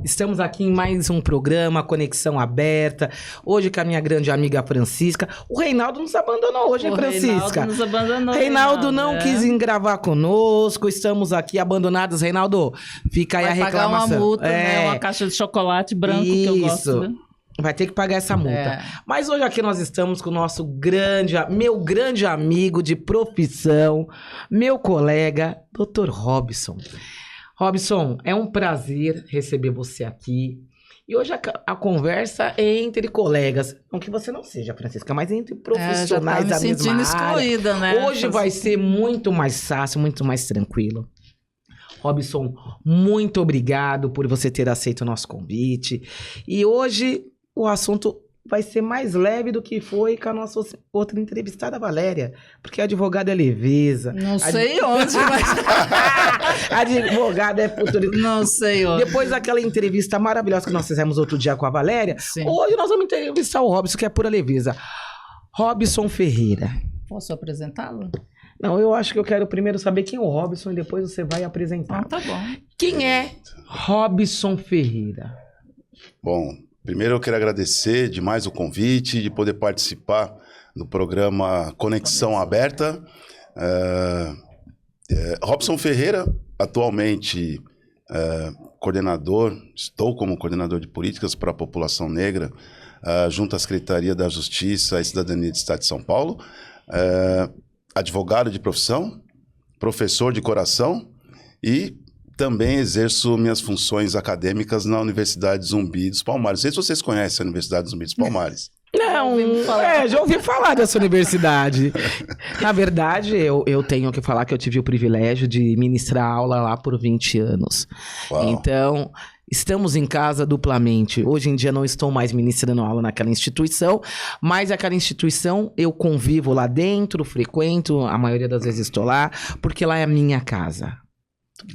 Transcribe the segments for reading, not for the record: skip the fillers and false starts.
Estamos aqui em mais um programa, Conexão Aberta. Hoje com a minha grande amiga Francisca. O Reinaldo nos abandonou hoje, hein, Francisca? Reinaldo nos abandonou. Reinaldo não quis vir gravar conosco. Estamos aqui abandonados. Reinaldo, fica aí a reclamação. Vai pagar uma multa, né? Uma caixa de chocolate branco que eu gosto. Né? Vai ter que pagar essa multa. Mas hoje aqui nós estamos com o nosso meu grande amigo de profissão, meu colega, Dr. Robson. Robson, é um prazer receber você aqui. E hoje a conversa é entre colegas. Não que você não seja, Francisca, mas entre profissionais da mesma área. Excluída, né? Hoje vai ser muito mais fácil, muito mais tranquilo. Robson, muito obrigado por você ter aceito o nosso convite. E hoje o assunto vai ser mais leve do que foi com a nossa outra entrevistada, Valéria. Porque a advogada é leveza. Não sei onde, mas... A advogada é futurista. Não sei onde. Depois daquela entrevista maravilhosa que nós fizemos outro dia com a Valéria, sim, hoje nós vamos entrevistar o Robson, que é pura leveza. Robson Ferreira. Posso apresentá-lo? Não, eu acho que eu quero primeiro saber quem é o Robson e depois você vai apresentar. Tá bom. Quem é Robson Ferreira? Bom, primeiro eu quero agradecer demais o convite, de poder participar do programa Conexão Aberta. Robson Ferreira, atualmente estou como coordenador de políticas para a população negra, junto à Secretaria da Justiça e Cidadania do Estado de São Paulo. Advogado de profissão, professor de coração e também exerço minhas funções acadêmicas na Universidade Zumbi dos Palmares. Não sei se vocês conhecem a Universidade Zumbi dos Palmares. Não, já ouvi falar dessa universidade. Na verdade, eu tenho que falar que eu tive o privilégio de ministrar aula lá por 20 anos. Uau. Então, estamos em casa duplamente. Hoje em dia não estou mais ministrando aula naquela instituição, mas aquela instituição eu convivo lá dentro, frequento, a maioria das vezes estou lá, porque lá é a minha casa.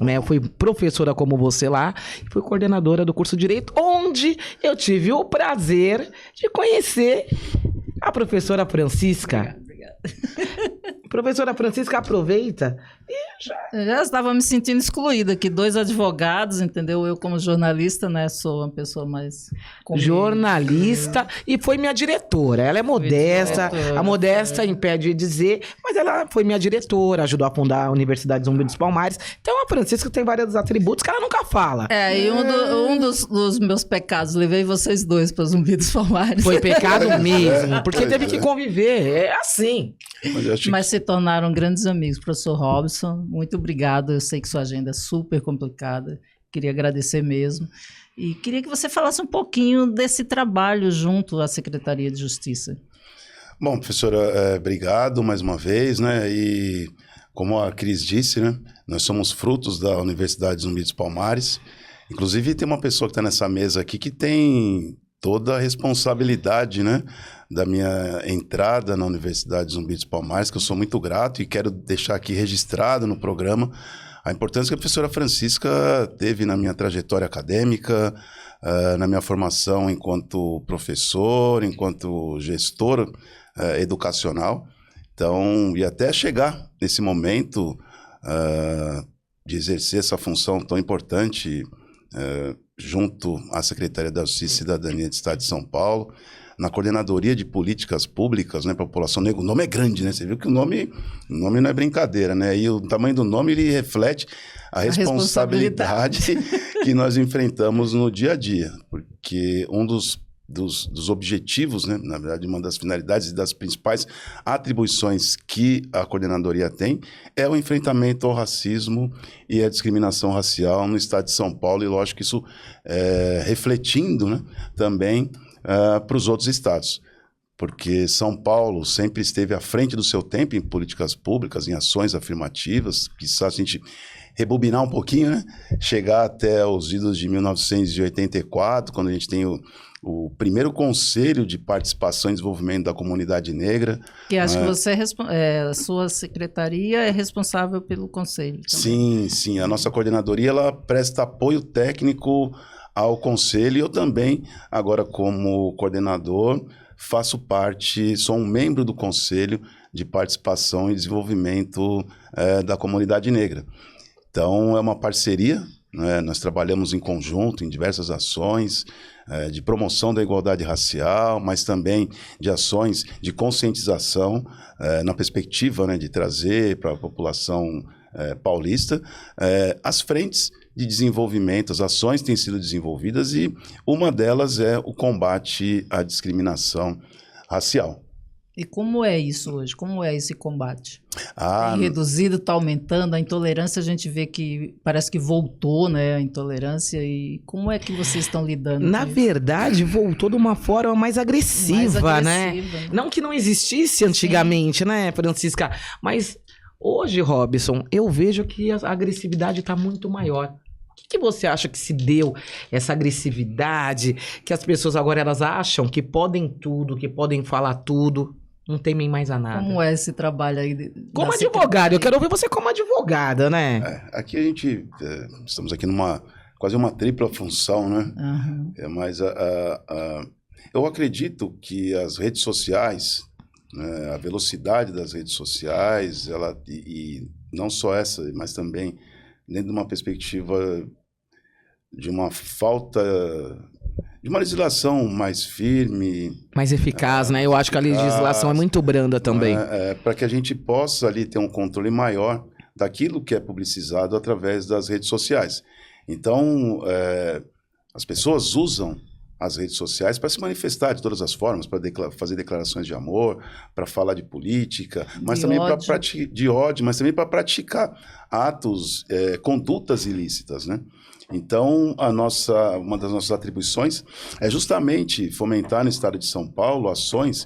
Eu fui professora como você lá e fui coordenadora do curso de Direito, onde eu tive o prazer de conhecer a professora Francisca. Obrigada. Professora Francisca, aproveita e já estava me sentindo excluída aqui. 2 advogados, entendeu? Eu como jornalista, né? Sou uma pessoa mais... jornalista e foi minha diretora. Ela é modesta, a modesta impede de dizer, mas ela foi minha diretora, ajudou a fundar a Universidade Zumbi dos Palmares. Então a Francisca tem vários atributos que ela nunca fala. E um dos meus pecados, levei vocês 2 para Zumbi dos Palmares. Foi pecado mesmo, porque teve que conviver, é assim. Mas se tornaram grandes amigos. Professor Robson, muito obrigado. Eu sei que sua agenda é super complicada. Queria agradecer mesmo. E queria que você falasse um pouquinho desse trabalho junto à Secretaria de Justiça. Bom, professora, obrigado mais uma vez, né? E como a Cris disse, né? Nós somos frutos da Universidade Zumbi dos Palmares. Inclusive, tem uma pessoa que está nessa mesa aqui que tem toda a responsabilidade, né, da minha entrada na Universidade Zumbi dos Palmares, que eu sou muito grato e quero deixar aqui registrado no programa a importância que a professora Francisca teve na minha trajetória acadêmica, na minha formação enquanto professor, enquanto gestor educacional. Então, e até chegar nesse momento de exercer essa função tão importante junto à Secretaria da Justiça e Cidadania do Estado de São Paulo, na Coordenadoria de Políticas Públicas, né, para a população negra. O nome é grande, né? Você viu que o nome não é brincadeira, né? E o tamanho do nome, ele reflete a responsabilidade que nós enfrentamos no dia a dia. Porque um dos objetivos, né, na verdade, uma das finalidades e das principais atribuições que a coordenadoria tem é o enfrentamento ao racismo e à discriminação racial no estado de São Paulo, e lógico que isso refletindo, né, também para os outros estados, porque São Paulo sempre esteve à frente do seu tempo em políticas públicas, em ações afirmativas, que se a gente rebobinar um pouquinho, né, chegar até os idos de 1984, quando a gente tem o primeiro Conselho de Participação e Desenvolvimento da Comunidade Negra. Que acho que você a sua secretaria é responsável pelo conselho também. Sim. A nossa coordenadoria, ela presta apoio técnico ao conselho, e eu também, agora como coordenador, faço parte, sou um membro do Conselho de Participação e Desenvolvimento da Comunidade Negra. Então, é uma parceria né? Nós trabalhamos em conjunto em diversas ações de promoção da igualdade racial, mas também de ações de conscientização na perspectiva, né, de trazer para a população paulista as frentes de desenvolvimento, as ações têm sido desenvolvidas e uma delas é o combate à discriminação racial. E como é isso hoje? Como é esse combate? Tem reduzido, está aumentando, a intolerância a gente vê que parece que voltou, né, a intolerância, e como é que vocês estão lidando Na com verdade, voltou de uma forma mais agressiva, né? Não que não existisse antigamente, né, Francisca? Mas hoje, Robson, eu vejo que a agressividade está muito maior. O que você acha que se deu essa agressividade, que as pessoas agora elas acham que podem tudo, que podem falar tudo, não temem mais a nada? Como é esse trabalho aí? Como advogada, eu quero ouvir você como advogada, né? Aqui a gente, estamos aqui numa quase uma tripla função, né? Uhum. Mas eu acredito que as redes sociais, a velocidade das redes sociais, e não só essa, mas também dentro de uma perspectiva de uma falta de uma legislação mais firme, mais eficaz, né? Eu acho que a legislação é muito branda também. Para que a gente possa ali ter um controle maior daquilo que é publicizado através das redes sociais. Então, as pessoas usam as redes sociais para se manifestar de todas as formas, para fazer declarações de amor, para falar de política, mas também de ódio, mas também para praticar atos, condutas ilícitas, né? Então, uma das nossas atribuições é justamente fomentar no estado de São Paulo ações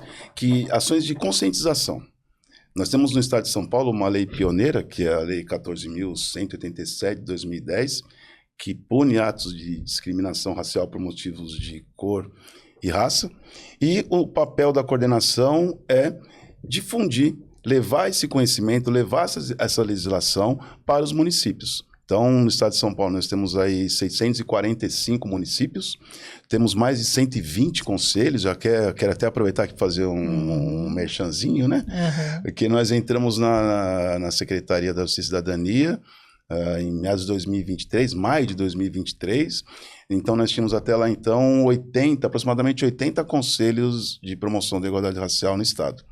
de conscientização. Nós temos no estado de São Paulo uma lei pioneira, que é a Lei 14.187 de 2010, que pune atos de discriminação racial por motivos de cor e raça. E o papel da coordenação é difundir, levar esse conhecimento, levar essa legislação para os municípios. Então, no estado de São Paulo, nós temos aí 645 municípios, temos mais de 120 conselhos, já quero até aproveitar aqui e fazer um merchanzinho, né? Uhum. Porque nós entramos na Secretaria da Justiça e Cidadania em meados de 2023, maio de 2023, então nós tínhamos até lá então aproximadamente 80 conselhos de promoção da igualdade racial no estado.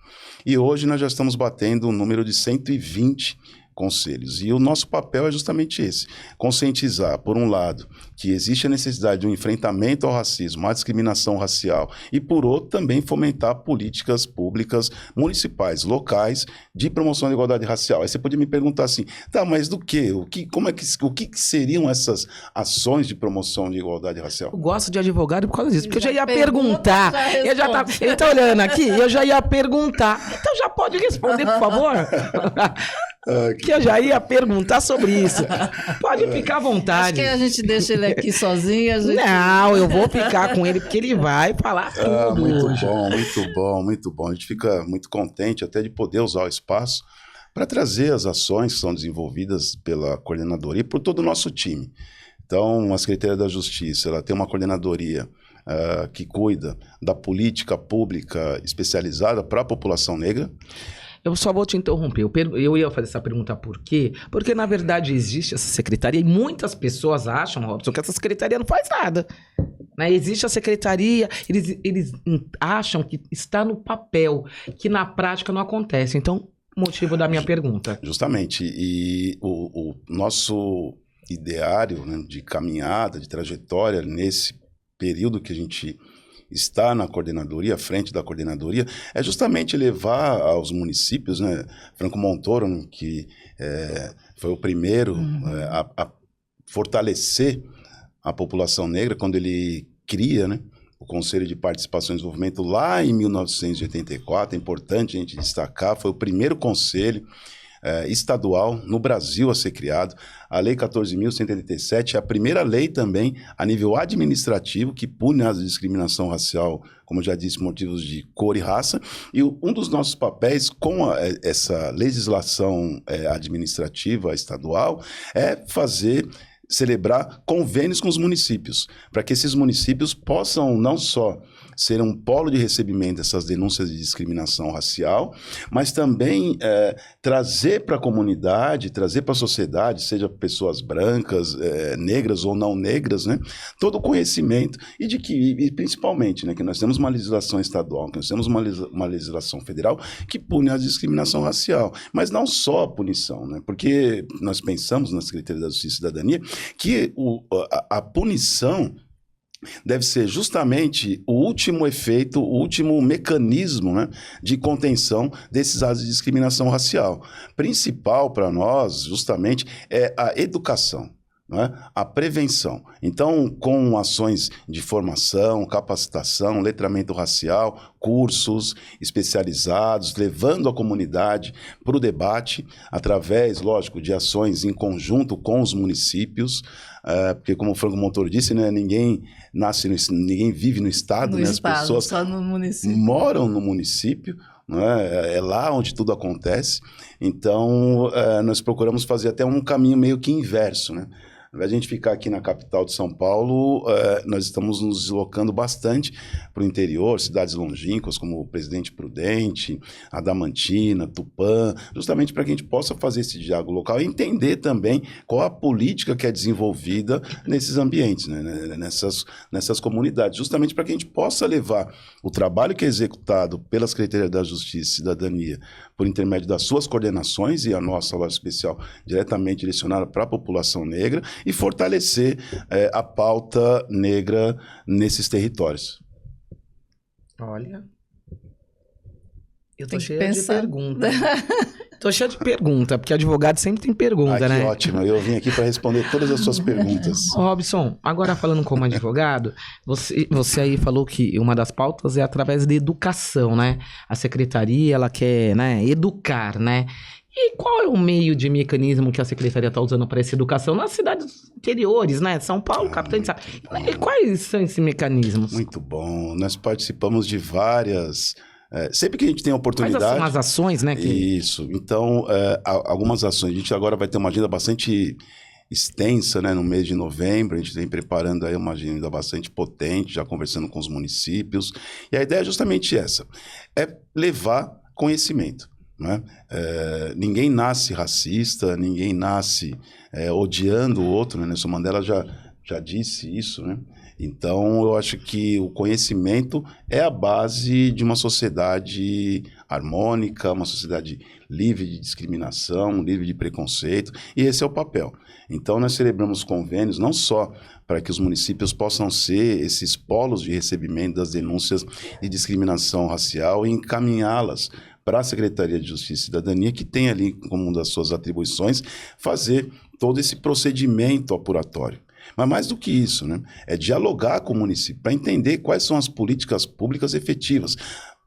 E hoje nós já estamos batendo um número de 120 conselhos. E o nosso papel é justamente esse, conscientizar, por um lado, que existe a necessidade de um enfrentamento ao racismo, à discriminação racial, e por outro, também fomentar políticas públicas municipais, locais, de promoção da igualdade racial. Aí você podia me perguntar assim, tá, mas do quê? O que seriam essas ações de promoção de igualdade racial? Eu gosto de advogado por causa disso, porque eu já ia perguntar. Ele tá olhando aqui, eu já ia perguntar. Então já pode responder, por favor? Que eu já ia perguntar sobre isso. Pode ficar à vontade. Acho que a gente deixa ele aqui sozinho. Não, eu vou ficar com ele porque ele vai falar tudo. Muito bom. A gente fica muito contente até de poder usar o espaço para trazer as ações que são desenvolvidas pela coordenadoria e por todo o nosso time. Então, a Secretaria da Justiça, ela tem uma coordenadoria que cuida da política pública especializada para a população negra. Eu só vou te interromper. Eu ia fazer essa pergunta por quê? Porque, na verdade, existe essa secretaria e muitas pessoas acham, Robson, que essa secretaria não faz nada. Né? Existe a secretaria, eles acham que está no papel, que na prática não acontece. Então, motivo da minha pergunta. Justamente. E o nosso ideário, né, de caminhada, de trajetória, nesse período que a gente está na coordenadoria, à frente da coordenadoria, é justamente levar aos municípios, né, Franco Montoro, que foi o primeiro a fortalecer a população negra quando ele cria, né, o Conselho de Participação e Desenvolvimento lá em 1984, é importante a gente destacar, foi o primeiro conselho estadual no Brasil a ser criado. A Lei 14.187 é a primeira lei também a nível administrativo que pune a discriminação racial, como eu já disse, motivos de cor e raça. E um dos nossos papéis com essa legislação administrativa estadual é fazer celebrar convênios com os municípios, para que esses municípios possam não só ser um polo de recebimento dessas denúncias de discriminação racial, mas também trazer para a comunidade, trazer para a sociedade, seja pessoas brancas, negras ou não negras, né, todo o conhecimento e principalmente, né, que nós temos uma legislação estadual, que nós temos uma legislação federal que pune a discriminação racial, mas não só a punição, né, porque nós pensamos na Secretaria da Justiça e Cidadania que a punição deve ser justamente o último efeito, o último mecanismo, né, de contenção desses atos de discriminação racial. Principal para nós, justamente, é a educação. Não é? A prevenção. Então, com ações de formação, capacitação, letramento racial, cursos especializados, levando a comunidade para o debate, através, lógico, de ações em conjunto com os municípios, porque, como o Franco Montoro disse, né, ninguém vive no estado, né? As pessoas só no município. Moram no município. É lá onde tudo acontece. Então, nós procuramos fazer até um caminho meio que inverso, né? Ao invés de a gente ficar aqui na capital de São Paulo, nós estamos nos deslocando bastante para o interior, cidades longínquas como Presidente Prudente, Adamantina, Tupã, justamente para que a gente possa fazer esse diálogo local e entender também qual a política que é desenvolvida nesses ambientes, né? nessas comunidades, justamente para que a gente possa levar o trabalho que é executado pela Secretaria da Justiça e Cidadania por intermédio das suas coordenações e a nossa loja especial diretamente direcionada para a população negra e fortalecer a pauta negra nesses territórios. Olha, eu tô cheio de pergunta. Tô cheio de pergunta, porque advogado sempre tem pergunta, né? Que ótimo, eu vim aqui para responder todas as suas perguntas. Robson, agora falando como advogado, você aí falou que uma das pautas é através da educação, né? A secretaria, ela quer, né, educar, né? E qual é o meio de mecanismo que a secretaria está usando para essa educação nas cidades interiores, né? São Paulo, capital de São Paulo. E quais são esses mecanismos? Muito bom. Nós participamos de várias... sempre que a gente tem a oportunidade... Quais são as ações, né? Isso. Então, algumas ações. A gente agora vai ter uma agenda bastante extensa, né? No mês de novembro, a gente vem preparando aí uma agenda bastante potente, já conversando com os municípios. E a ideia é justamente essa. É levar conhecimento. Né? Ninguém nasce racista, ninguém nasce odiando o outro, né? Nelson Mandela já disse isso, né? Então, eu acho que o conhecimento é a base de uma sociedade harmônica, uma sociedade livre de discriminação, livre de preconceito, e esse é o papel. Então, nós celebramos convênios não só para que os municípios possam ser esses polos de recebimento das denúncias de discriminação racial e encaminhá-las para a Secretaria de Justiça e Cidadania, que tem ali como uma das suas atribuições fazer todo esse procedimento apuratório. Mas mais do que isso, né, é dialogar com o município para entender quais são as políticas públicas efetivas.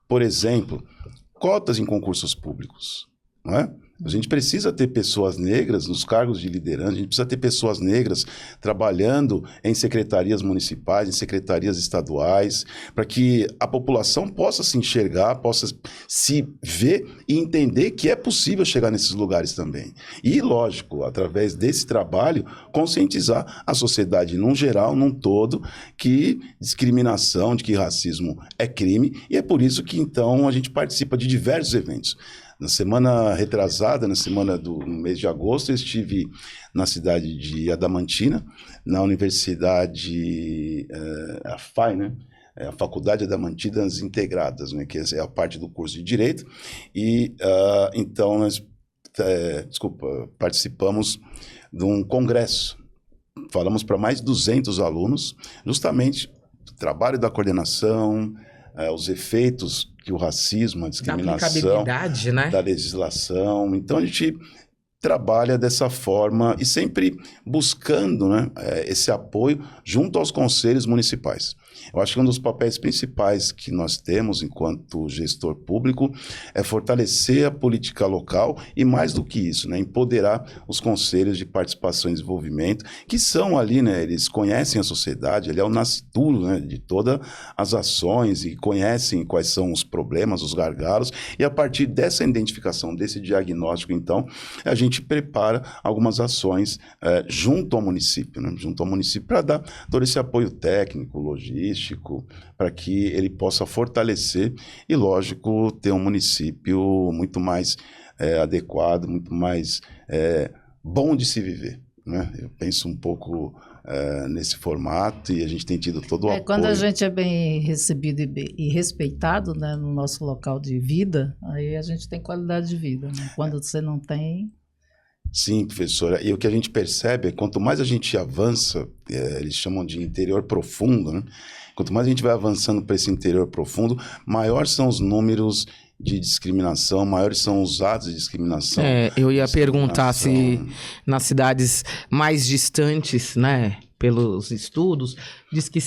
Por exemplo, cotas em concursos públicos, não é? A gente precisa ter pessoas negras nos cargos de liderança, a gente precisa ter pessoas negras trabalhando em secretarias municipais, em secretarias estaduais, para que a população possa se enxergar, possa se ver e entender que é possível chegar nesses lugares também. E, lógico, através desse trabalho, conscientizar a sociedade num geral, num todo, que discriminação, de que racismo é crime, e é por isso que, então, a gente participa de diversos eventos. Na semana retrasada, no mês de agosto, eu estive na cidade de Adamantina, na universidade, a FAI, né? A Faculdade Adamantinas Integradas, né? Que é a parte do curso de Direito. E, então, nós participamos de um congresso. Falamos para mais de 200 alunos, justamente o trabalho da coordenação, os efeitos que o racismo, a discriminação, né? da legislação. Então, a gente trabalha dessa forma e sempre buscando, né, esse apoio junto aos conselhos municipais. Eu acho que um dos papéis principais que nós temos enquanto gestor público é fortalecer a política local e, mais do que isso, né, empoderar os conselhos de participação e desenvolvimento, que são ali, né, eles conhecem a sociedade, ele é o nascituro, né, de todas as ações e conhecem quais são os problemas, os gargalos, e a partir dessa identificação, desse diagnóstico, então, a gente gente prepara algumas ações junto ao município, né? Junto ao município, para dar todo esse apoio técnico, logístico, para que ele possa fortalecer e, lógico, ter um município muito mais adequado, muito mais bom de se viver, né? Eu penso um pouco nesse formato e a gente tem tido todo o apoio. Quando a gente é bem recebido e respeitado, né, no nosso local de vida, aí a gente tem qualidade de vida, né? Quando você não tem... Sim, professora. E o que a gente percebe é que quanto mais a gente avança, eles chamam de interior profundo, né? Quanto mais a gente vai avançando para esse interior profundo, maiores são os números de discriminação, maiores são os atos de discriminação. Eu ia perguntar se nas cidades mais distantes, né, pelos estudos, diz que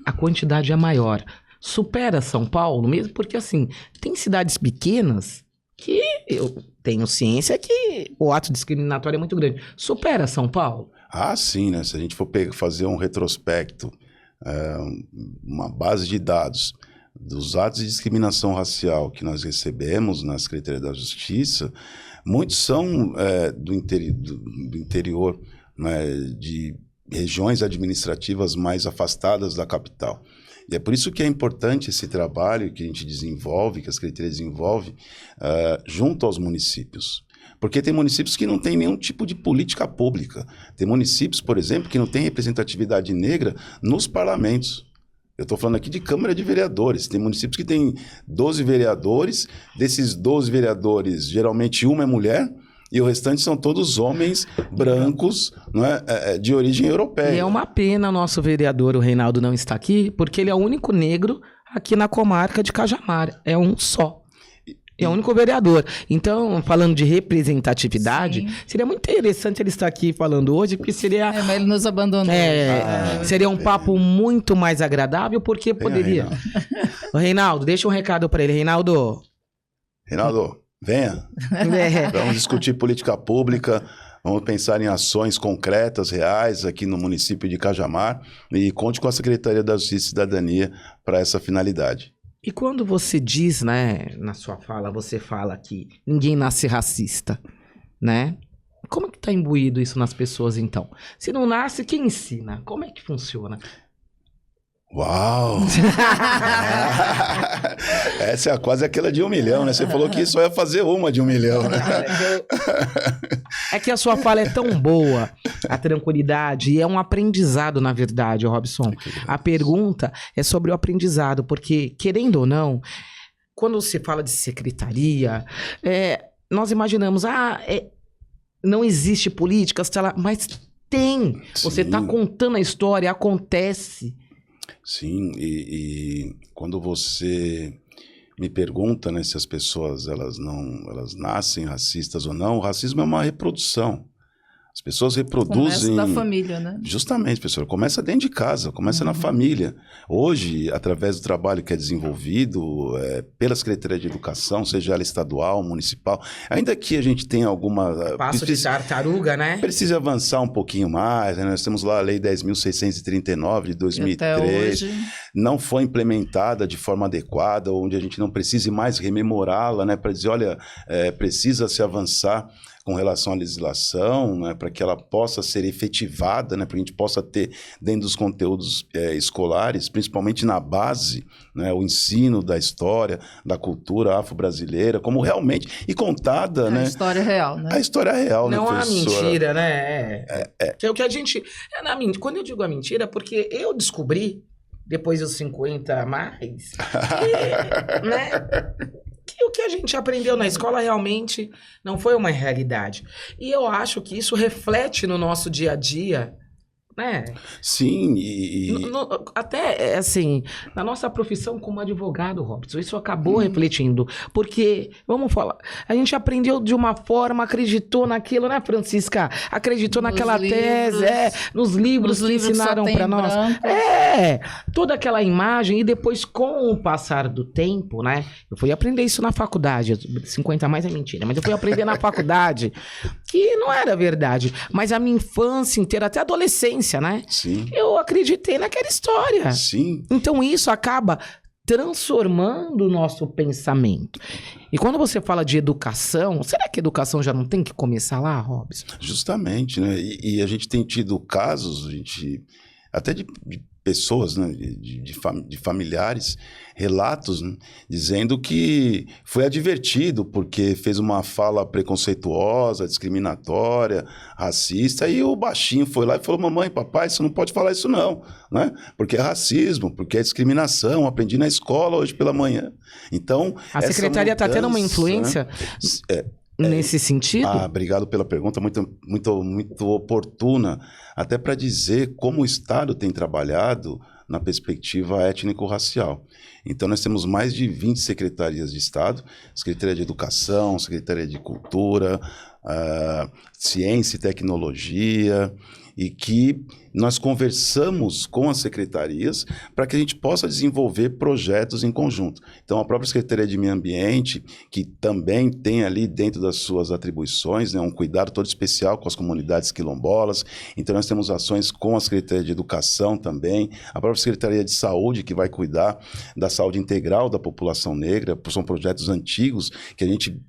a quantidade é maior. Supera São Paulo mesmo, porque assim, tem cidades pequenas que eu tenho ciência que o ato discriminatório é muito grande. Supera São Paulo? Ah, sim, né? Se a gente for fazer um retrospecto, uma base de dados dos atos de discriminação racial que nós recebemos na Secretaria da Justiça, muitos são do interior, né, de regiões administrativas mais afastadas da capital. E é por isso que é importante esse trabalho que a gente desenvolve, que a Secretaria desenvolve, junto aos municípios. Porque tem municípios que não têm nenhum tipo de política pública. Tem municípios, por exemplo, que não têm representatividade negra nos parlamentos. Eu estou falando aqui de Câmara de Vereadores. Tem municípios que têm 12 vereadores. Desses 12 vereadores, geralmente uma é mulher e o restante são todos homens brancos, não é, de origem europeia. E é uma pena o nosso vereador, o Reinaldo, não estar aqui, porque ele é o único negro aqui na comarca de Cajamar. É um só. É o único vereador. Então, falando de representatividade, seria muito interessante ele estar aqui falando hoje, porque seria... mas ele nos abandonou. Seria um papo muito mais agradável, porque poderia... O Reinaldo, deixa um recado para ele. Reinaldo, venha. Vamos discutir política pública, vamos pensar em ações concretas, reais, aqui no município de Cajamar, e conte com a Secretaria da Justiça e Cidadania para essa finalidade. E quando você diz, né, na sua fala, você fala que ninguém nasce racista, né? Como é que tá imbuído isso nas pessoas, então? Se não nasce, quem ensina? Como é que funciona? Uau! Essa é quase aquela de 1 milhão, né? Você falou que só ia fazer uma de 1 milhão, né? É que a sua fala é tão boa, a tranquilidade, e é um aprendizado, na verdade, Robson. A pergunta é sobre o aprendizado, porque, querendo ou não, quando se fala de secretaria, nós imaginamos, não existe política, mas tem. Sim. Você está contando a história, acontece. Sim, e quando você me pergunta, né, se as pessoas elas nascem racistas ou não, o racismo é uma reprodução. As pessoas reproduzem... Começa da família, né? Justamente, professor. Começa dentro de casa, começa na família. Hoje, através do trabalho que é desenvolvido pela Secretaria de Educação, seja ela estadual, municipal, ainda que a gente tenha alguma... Passo de tartaruga, né? Precisa avançar um pouquinho mais, né? Nós temos lá a Lei 10.639 de 2003. Até hoje... Não foi implementada de forma adequada, onde a gente não precise mais rememorá-la, né? Para dizer, olha, precisa se avançar com relação à legislação, né, para que ela possa ser efetivada, né, para que a gente possa ter dentro dos conteúdos escolares, principalmente na base, né, o ensino da história, da cultura afro-brasileira, como realmente, e contada, né? A história real, né? A história real, não, né, professora? Não a mentira, né? Que é o que a gente... Quando eu digo a mentira, porque eu descobri, depois dos 50 a mais, que, né... que o que a gente aprendeu na escola realmente não foi uma realidade. E eu acho que isso reflete no nosso dia a dia, né? Sim, até, assim, na nossa profissão como advogado, Robson, isso acabou refletindo. Porque, vamos falar, a gente aprendeu de uma forma, acreditou naquilo, né, Francisca? Acreditou naquela tese, nos livros que ensinaram para nós. Toda aquela imagem, e depois, com o passar do tempo, né? Eu fui aprender isso na faculdade, 50 a mais é mentira, mas eu fui aprender na faculdade que não era verdade. Mas a minha infância inteira, até a adolescência, né? Sim. Eu acreditei naquela história. Sim. Então isso acaba transformando o nosso pensamento. E quando você fala de educação, será que a educação já não tem que começar lá, Robson? Justamente, né? E a gente tem tido casos, até de pessoas, né? de familiares, relatos, né? Dizendo que foi advertido porque fez uma fala preconceituosa, discriminatória, racista, e o baixinho foi lá e falou: mamãe, papai, você não pode falar isso não, né? Porque é racismo, porque é discriminação, aprendi na escola hoje pela manhã. Então, a secretaria está tendo uma influência, né? Nesse sentido? Obrigado pela pergunta, muito oportuna, até para dizer como o Estado tem trabalhado na perspectiva étnico-racial. Então, nós temos mais de 20 secretarias de Estado, Secretaria de Educação, Secretaria de Cultura, Ciência e Tecnologia, e que nós conversamos com as secretarias para que a gente possa desenvolver projetos em conjunto. Então, a própria Secretaria de Meio Ambiente, que também tem ali dentro das suas atribuições, né, um cuidado todo especial com as comunidades quilombolas. Então, nós temos ações com a Secretaria de Educação também, a própria Secretaria de Saúde, que vai cuidar da saúde integral da população negra. São projetos antigos que a gente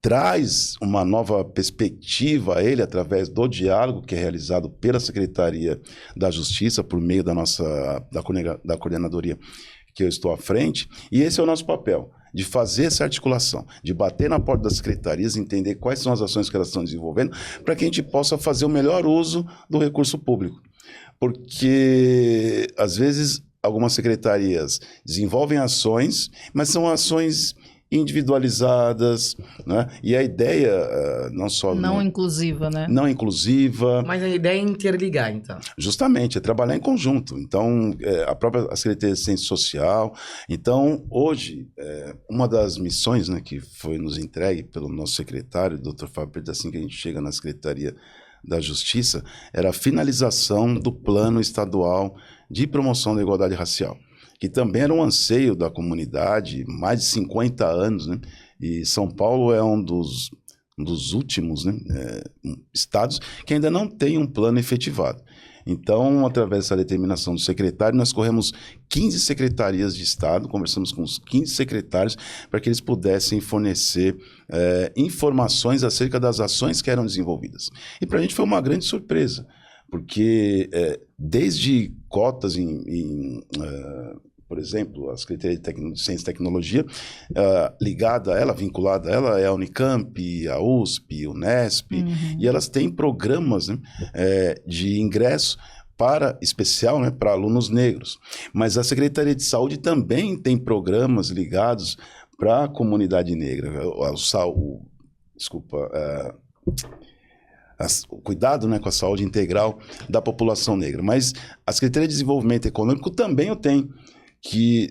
traz uma nova perspectiva a ele através do diálogo que é realizado pela Secretaria da Justiça por meio da coordenadoria que eu estou à frente, e esse é o nosso papel, de fazer essa articulação, de bater na porta das secretarias, entender quais são as ações que elas estão desenvolvendo, para que a gente possa fazer o melhor uso do recurso público. Porque, às vezes, algumas secretarias desenvolvem ações, mas são ações individualizadas, né? E a ideia não só... Não inclusiva, né? Não inclusiva. Mas a ideia é interligar, então. Justamente, é trabalhar em conjunto. Então, a Secretaria de Ciência Social. Então, hoje, uma das missões, né, que foi nos entregue pelo nosso secretário, Dr. Fábio Pedro, assim que a gente chega na Secretaria da Justiça, era a finalização do Plano Estadual de Promoção da Igualdade Racial, que também era um anseio da comunidade, mais de 50 anos, né? E São Paulo é um dos últimos, né, estados que ainda não tem um plano efetivado. Então, através dessa determinação do secretário, nós corremos 15 secretarias de Estado, conversamos com os 15 secretários para que eles pudessem fornecer informações acerca das ações que eram desenvolvidas. E para a gente foi uma grande surpresa, porque desde cotas por exemplo, a Secretaria de Ciência e Tecnologia, ligada a ela, vinculada a ela, é a Unicamp, a USP, a Unesp, e elas têm programas, né, de ingresso especial, né, para alunos negros. Mas a Secretaria de Saúde também tem programas ligados para a comunidade negra. O cuidado, né, com a saúde integral da população negra. Mas a Secretaria de Desenvolvimento Econômico também o tem, que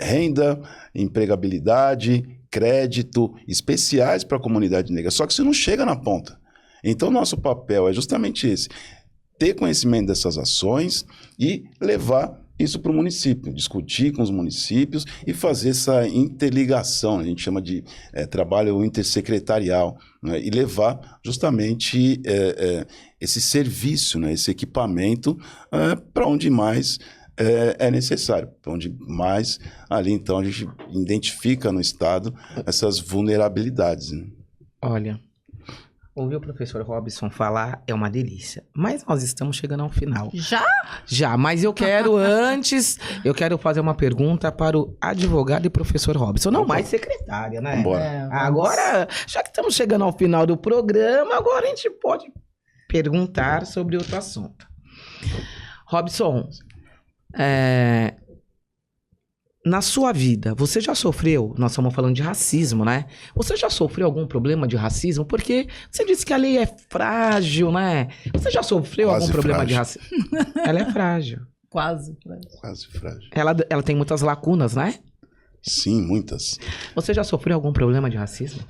renda, empregabilidade, crédito, especiais para a comunidade negra. Só que isso não chega na ponta. Então, nosso papel é justamente esse: ter conhecimento dessas ações e levar isso para o município, discutir com os municípios e fazer essa interligação, a gente chama de trabalho intersecretarial, né, e levar justamente esse serviço, né, esse equipamento para onde mais é necessário, para onde mais ali então a gente identifica no Estado essas vulnerabilidades, né? Olha, ouvir o professor Robson falar é uma delícia, mas nós estamos chegando ao final. Já? Já, mas eu quero eu quero fazer uma pergunta para o advogado e professor Robson, não mais secretária, né? Vambora. Agora, já que estamos chegando ao final do programa, agora a gente pode perguntar sobre outro assunto. Robson, na sua vida, você já sofreu, nós estamos falando de racismo, né? Você já sofreu algum problema de racismo? Porque você disse que a lei é frágil, né? Você já sofreu Quase algum problema frágil. de racismo? Ela é frágil. Quase. Quase frágil. Ela tem muitas lacunas, né? Sim, muitas. Você já sofreu algum problema de racismo?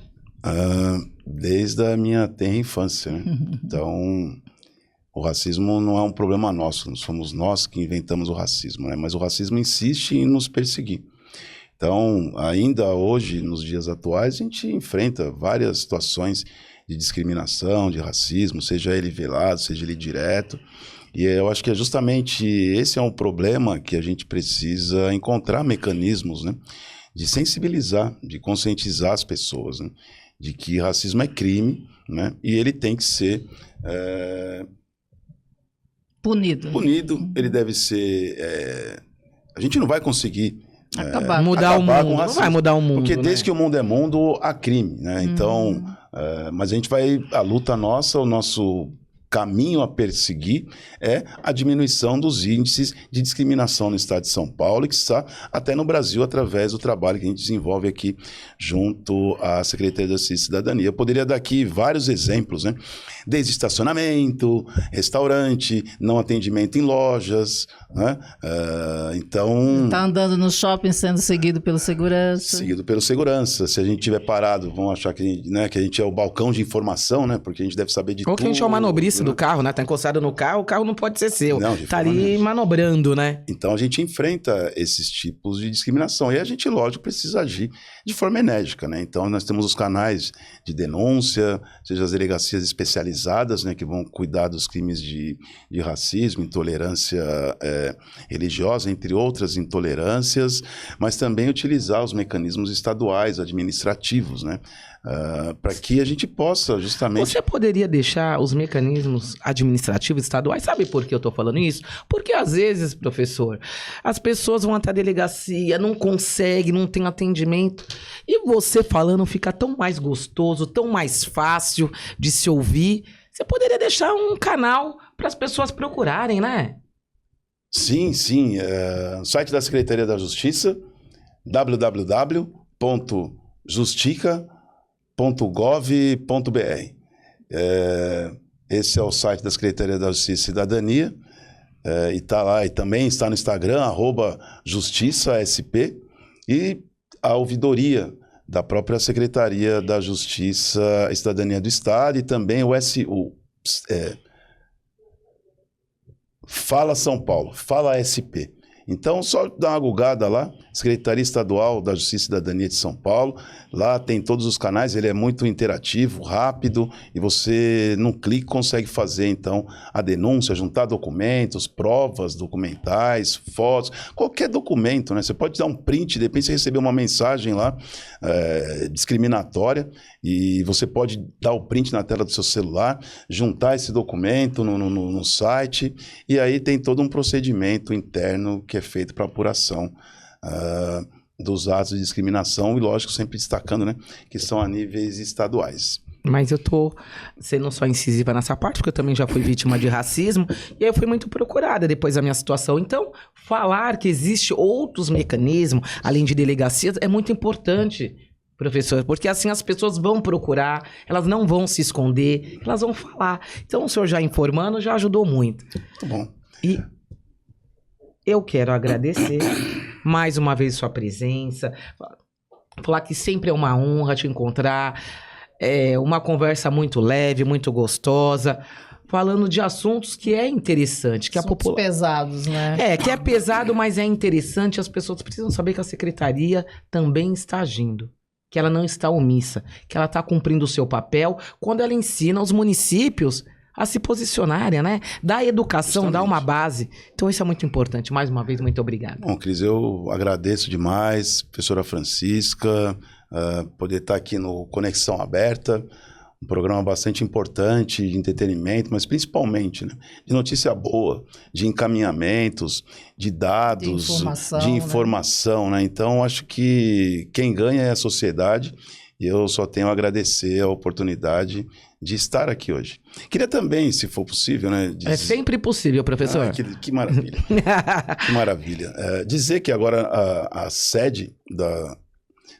Desde a minha tenra infância, né? Então, o racismo não é um problema nosso, não somos nós que inventamos o racismo, né? Mas o racismo insiste em nos perseguir. Então, ainda hoje, nos dias atuais, a gente enfrenta várias situações de discriminação, de racismo, seja ele velado, seja ele direto. E eu acho que é justamente esse é um problema que a gente precisa encontrar mecanismos, né, de sensibilizar, de conscientizar as pessoas, né, de que racismo é crime, né, e ele tem que ser punido. Ele deve ser... a gente não vai conseguir mudar o mundo, não vai mudar o mundo, porque desde né? que o mundo é mundo, há crime, né? Então, mas a gente vai... A luta nossa, o nosso caminho a perseguir é a diminuição dos índices de discriminação no estado de São Paulo, e que está até no Brasil através do trabalho que a gente desenvolve aqui junto à Secretaria de Justiça e Cidadania. Eu poderia dar aqui vários exemplos, né? Desde estacionamento, restaurante, não atendimento em lojas, né? Então... Tá andando no shopping sendo seguido pelo segurança. Seguido pelo segurança. Se a gente tiver parado, vão achar que, né, que a gente é o balcão de informação, né? Porque a gente deve saber de tudo. Ou que a gente é o manobrista do carro, né? Tá encostado no carro, o carro não pode ser seu. Não, tá ali manobrando, né? Então a gente enfrenta esses tipos de discriminação. E a gente, lógico, precisa agir de forma enérgica, né? Então nós temos os canais de denúncia, seja as delegacias especializadas, né? Que vão cuidar dos crimes de racismo, intolerância religiosa, entre outras intolerâncias, mas também utilizar os mecanismos estaduais, administrativos, né? Para que a gente possa justamente... Você poderia deixar os mecanismos administrativos estaduais? Sabe por que eu estou falando isso? Porque às vezes, professor, as pessoas vão até a delegacia, não conseguem, não tem atendimento, e você falando fica tão mais gostoso, tão mais fácil de se ouvir. Você poderia deixar um canal para as pessoas procurarem, né? Sim, sim. Site da Secretaria da Justiça, www.justica.gov.br. Esse é o site da Secretaria da Justiça e Cidadania, e tá lá, e também está no Instagram, @JustiçaSP, e a ouvidoria da própria Secretaria da Justiça e Cidadania do Estado, e também o Fala São Paulo, Fala SP. Então, só dá uma googada lá, Secretaria Estadual da Justiça e Cidadania de São Paulo. Lá tem todos os canais, ele é muito interativo, rápido, e você, num clique, consegue fazer, então, a denúncia, juntar documentos, provas documentais, fotos, qualquer documento, né? Você pode dar um print, de repente você receber uma mensagem lá discriminatória, e você pode dar o print na tela do seu celular, juntar esse documento no site, e aí tem todo um procedimento interno que é feito para apuração dos atos de discriminação, e lógico, sempre destacando, né, que são a níveis estaduais. Mas eu tô sendo só incisiva nessa parte, porque eu também já fui vítima de racismo, e aí eu fui muito procurada depois da minha situação. Então, falar que existe outros mecanismos, além de delegacias, é muito importante, professor, porque assim as pessoas vão procurar, elas não vão se esconder, elas vão falar. Então, o senhor já informando, já ajudou muito. Muito bom. E eu quero agradecer mais uma vez sua presença, falar que sempre é uma honra te encontrar, uma conversa muito leve, muito gostosa, falando de assuntos que é interessante, que a população... pesados, né? Que é pesado, mas é interessante, as pessoas precisam saber que a secretaria também está agindo, que ela não está omissa, que ela está cumprindo o seu papel quando ela ensina os municípios a se posicionarem, né? Dá educação, justamente, dá uma base. Então isso é muito importante. Mais uma vez, muito obrigado. Bom, Cris, eu agradeço demais, professora Francisca, poder estar aqui no Conexão Aberta, um programa bastante importante de entretenimento, mas principalmente, né, de notícia boa, de encaminhamentos, de dados, de informação, né? Então, acho que quem ganha é a sociedade, e eu só tenho a agradecer a oportunidade de estar aqui hoje. Queria também, se for possível, né... É sempre possível, professor. Que maravilha. Que maravilha. Dizer que agora a sede da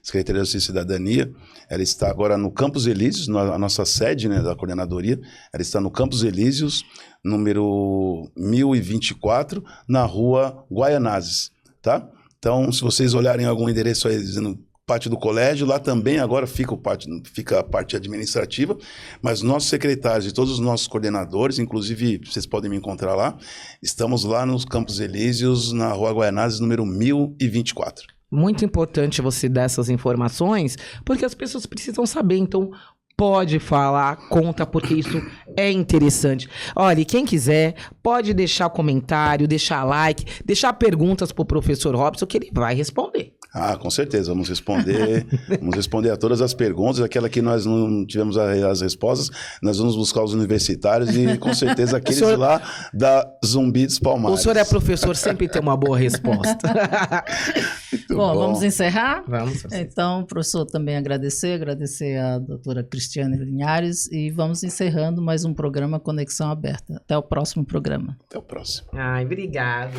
Secretaria de Justiça e Cidadania, ela está agora no Campos Elíseos, a nossa sede, né, da coordenadoria, ela está no Campos Elíseos, número 1024, na rua Guaianazes, tá? Então, se vocês olharem algum endereço aí dizendo parte do colégio, lá também agora fica a parte administrativa, mas nossos secretários e todos os nossos coordenadores, inclusive vocês podem me encontrar lá, estamos lá nos Campos Elíseos, na rua Guaianazes, número 1024. Muito importante você dar essas informações, porque as pessoas precisam saber. Então, pode falar, conta, porque isso é interessante. Olha, e quem quiser, pode deixar comentário, deixar like, deixar perguntas pro professor Robson, que ele vai responder. Ah, com certeza, vamos responder a todas as perguntas, aquela que nós não tivemos as respostas, nós vamos buscar os universitários e com certeza aqueles senhor, lá da Zumbi dos Palmares. O senhor é professor, sempre tem uma boa resposta. Bom, vamos encerrar? Vamos. Então, o professor também agradecer a doutora Cristiane Linhares e vamos encerrando mais um programa Conexão Aberta. Até o próximo programa. Até o próximo. Ai, obrigado.